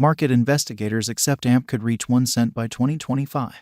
Market investigators accept AMP could reach 1 cent by 2025.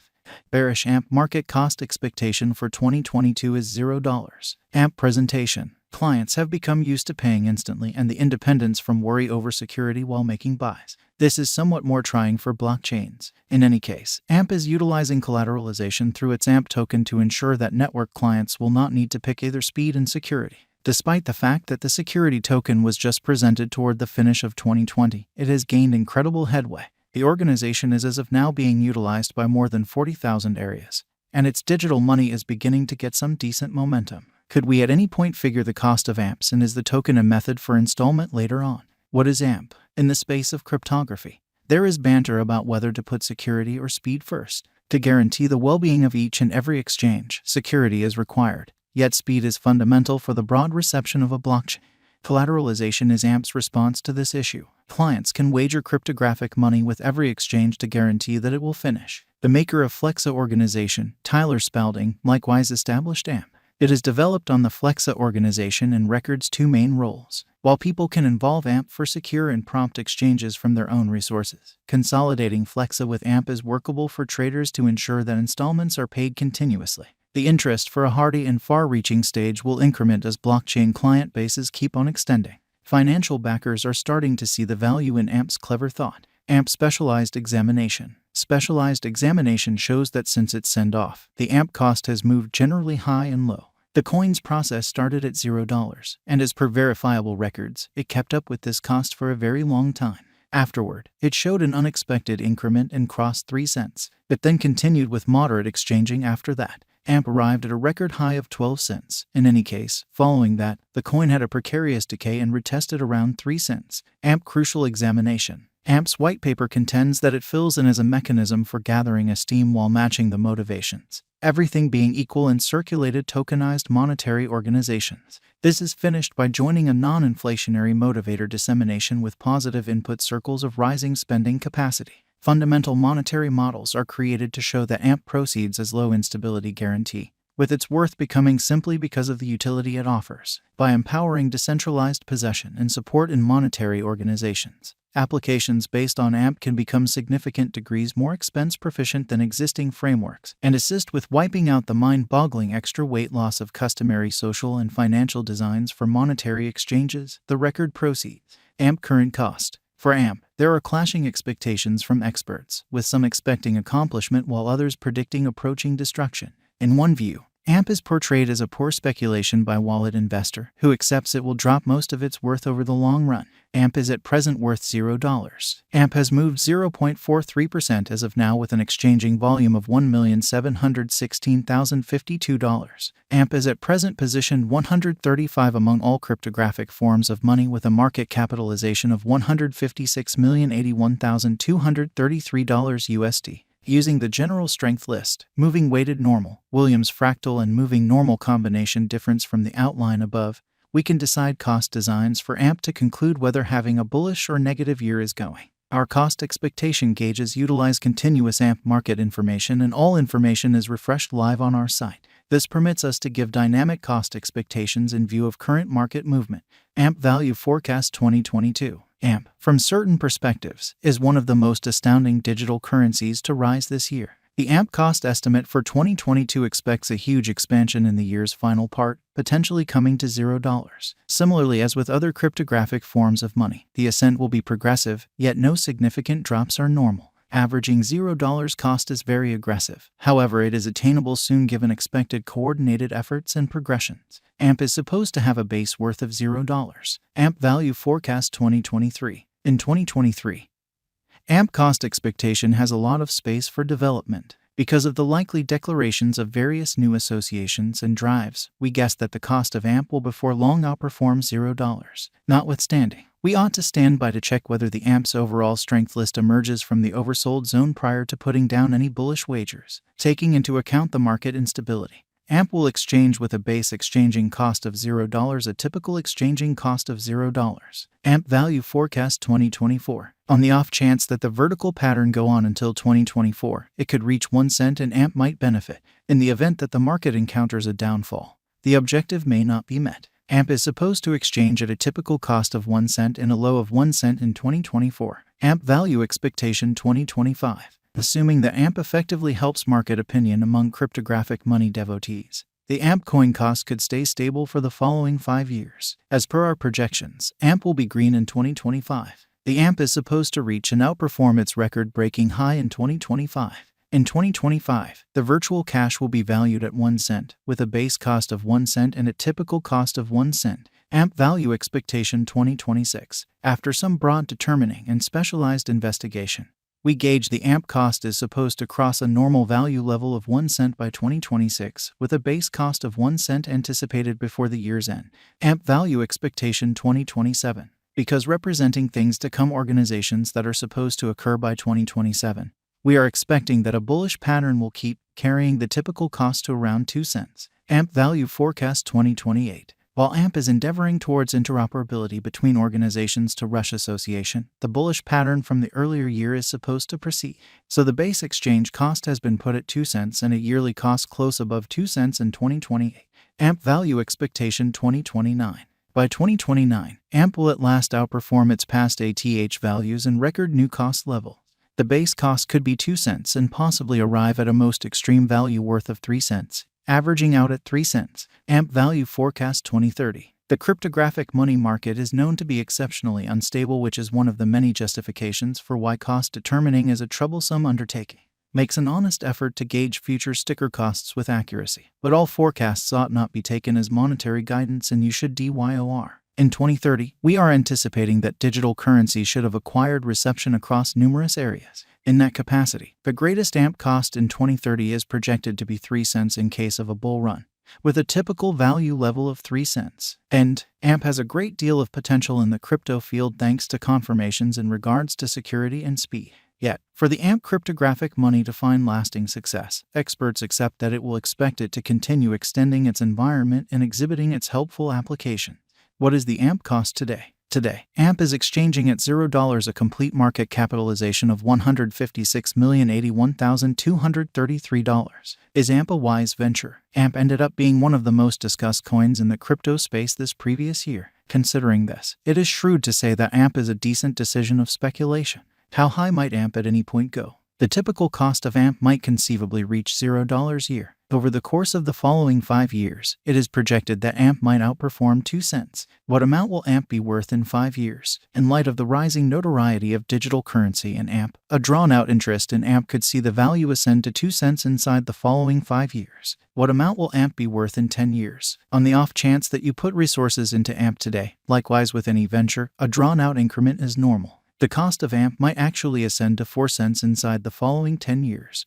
Bearish AMP market cost expectation for 2022 is $0. AMP presentation. Clients have become used to paying instantly and the independence from worry over security while making buys. This is somewhat more trying for blockchains. In any case, AMP is utilizing collateralization through its AMP token to ensure that network clients will not need to pick either speed and security. Despite the fact that the security token was just presented toward the finish of 2020, it has gained incredible headway. The organization is as of now being utilized by more than 40,000 areas, and its digital money is beginning to get some decent momentum. Could we at any point figure the cost of AMPs, and is the token a method for installment later on? What is AMP? In the space of cryptography, there is banter about whether to put security or speed first. To guarantee the well-being of each and every exchange, security is required, yet speed is fundamental for the broad reception of a blockchain. Collateralization is AMP's response to this issue. Clients can wager cryptographic money with every exchange to guarantee that it will finish. The maker of Flexa organization, Tyler Spalding, likewise established AMP. It is developed on the Flexa organization and records two main roles. While people can involve AMP for secure and prompt exchanges from their own resources, consolidating Flexa with AMP is workable for traders to ensure that installments are paid continuously. The interest for a hardy and far-reaching stage will increment as blockchain client bases keep on extending. Financial backers are starting to see the value in AMP's clever thought. AMP Specialized Examination. Specialized examination shows that since its send-off, the AMP cost has moved generally high and low. The coin's process started at $0, and as per verifiable records, it kept up with this cost for a very long time. Afterward, it showed an unexpected increment and crossed 3 cents. It then continued with moderate exchanging after that. AMP arrived at a record high of 12 cents. In any case, following that, the coin had a precarious decay and retested around 3 cents. AMP Crucial Examination. AMP's white paper contends that it fills in as a mechanism for gathering esteem while matching the motivations, everything being equal in circulated tokenized monetary organizations. This is finished by joining a non-inflationary motivator dissemination with positive input circles of rising spending capacity. Fundamental monetary models are created to show that AMP proceeds as low instability guarantee, with its worth becoming simply because of the utility it offers. By empowering decentralized possession and support in monetary organizations, applications based on AMP can become significant degrees more expense proficient than existing frameworks and assist with wiping out the mind-boggling extra weight loss of customary social and financial designs for monetary exchanges. The record proceeds. AMP current cost. For AMP, there are clashing expectations from experts, with some expecting accomplishment while others predicting approaching destruction. In one view, AMP is portrayed as a poor speculation by wallet investor who accepts it will drop most of its worth over the long run. AMP is at present worth $0. AMP has moved 0.43% as of now with an exchanging volume of $1,716,052. AMP is at present positioned 135 among all cryptographic forms of money with a market capitalization of $156,081,233 USD. Using the general strength list, moving weighted normal, Williams fractal and moving normal combination difference from the outline above, we can decide cost designs for AMP to conclude whether having a bullish or negative year is going. Our cost expectation gauges utilize continuous AMP market information, and all information is refreshed live on our site. This permits us to give dynamic cost expectations in view of current market movement. AMP Value Forecast 2022. AMP, from certain perspectives, is one of the most astounding digital currencies to rise this year. The AMP cost estimate for 2022 expects a huge expansion in the year's final part, potentially coming to $0. Similarly, as with other cryptographic forms of money, the ascent will be progressive, yet no significant drops are normal. Averaging $0 cost is very aggressive. However, it is attainable soon given expected coordinated efforts and progressions. AMP is supposed to have a base worth of $0. AMP Value Forecast 2023. In 2023, AMP cost expectation has a lot of space for development. Because of the likely declarations of various new associations and drives, we guess that the cost of AMP will before long outperform $0. Notwithstanding, we ought to stand by to check whether the AMP's overall strength list emerges from the oversold zone prior to putting down any bullish wagers. Taking into account the market instability, AMP will exchange with a base exchanging cost of $0, a typical exchanging cost of $0. AMP Value Forecast 2024. On the off chance that the vertical pattern go on until 2024, it could reach 1 cent and AMP might benefit. In the event that the market encounters a downfall, the objective may not be met. AMP is supposed to exchange at a typical cost of 1 cent and a low of 1 cent in 2024. AMP Value Expectation 2025. Assuming that AMP effectively helps market opinion among cryptographic money devotees, the AMP coin cost could stay stable for the following 5 years. As per our projections, AMP will be green in 2025. The AMP is supposed to reach and outperform its record-breaking high in 2025. In 2025, the virtual cash will be valued at 1 cent, with a base cost of 1 cent and a typical cost of 1 cent. AMP Value Expectation 2026. After some broad determining and specialized investigation, we gauge the AMP cost is supposed to cross a normal value level of 1 cent by 2026, with a base cost of 1 cent anticipated before the year's end. AMP Value Expectation 2027. Because representing things to come organizations that are supposed to occur by 2027, we are expecting that a bullish pattern will keep carrying the typical cost to around 2 cents. AMP Value Forecast 2028. While AMP is endeavoring towards interoperability between organizations to Rush Association, the bullish pattern from the earlier year is supposed to proceed. So the base exchange cost has been put at 2 cents and a yearly cost close above 2 cents in 2028. AMP Value Expectation 2029. By 2029, AMP will at last outperform its past ATH values and record new cost level. The base cost could be 2 cents and possibly arrive at a most extreme value worth of 3 cents, averaging out at 3 cents. AMP Value Forecast 2030. The cryptographic money market is known to be exceptionally unstable, which is one of the many justifications for why cost determining is a troublesome undertaking. Makes an honest effort to gauge future sticker costs with accuracy, but all forecasts ought not be taken as monetary guidance and you should DYOR. In 2030, we are anticipating that digital currency should have acquired reception across numerous areas. In that capacity, the greatest AMP cost in 2030 is projected to be 3 cents in case of a bull run, with a typical value level of 3 cents. And AMP has a great deal of potential in the crypto field thanks to confirmations in regards to security and speed. Yet, for the AMP cryptographic money to find lasting success, experts accept that it will expect it to continue extending its environment and exhibiting its helpful application. What is the AMP cost today? Today, AMP is exchanging at $0, a complete market capitalization of $156,081,233. Is AMP a wise venture? AMP ended up being one of the most discussed coins in the crypto space this previous year. Considering this, it is shrewd to say that AMP is a decent decision of speculation. How high might AMP at any point go? The typical cost of AMP might conceivably reach $0 a year. Over the course of the following 5 years, it is projected that AMP might outperform 2 cents. What amount will AMP be worth in 5 years? In light of the rising notoriety of digital currency and AMP, a drawn-out interest in AMP could see the value ascend to 2 cents inside the following 5 years. What amount will AMP be worth in 10 years? On the off chance that you put resources into AMP today, likewise with any venture, a drawn-out increment is normal. The cost of AMP might actually ascend to 4 cents inside the following 10 years.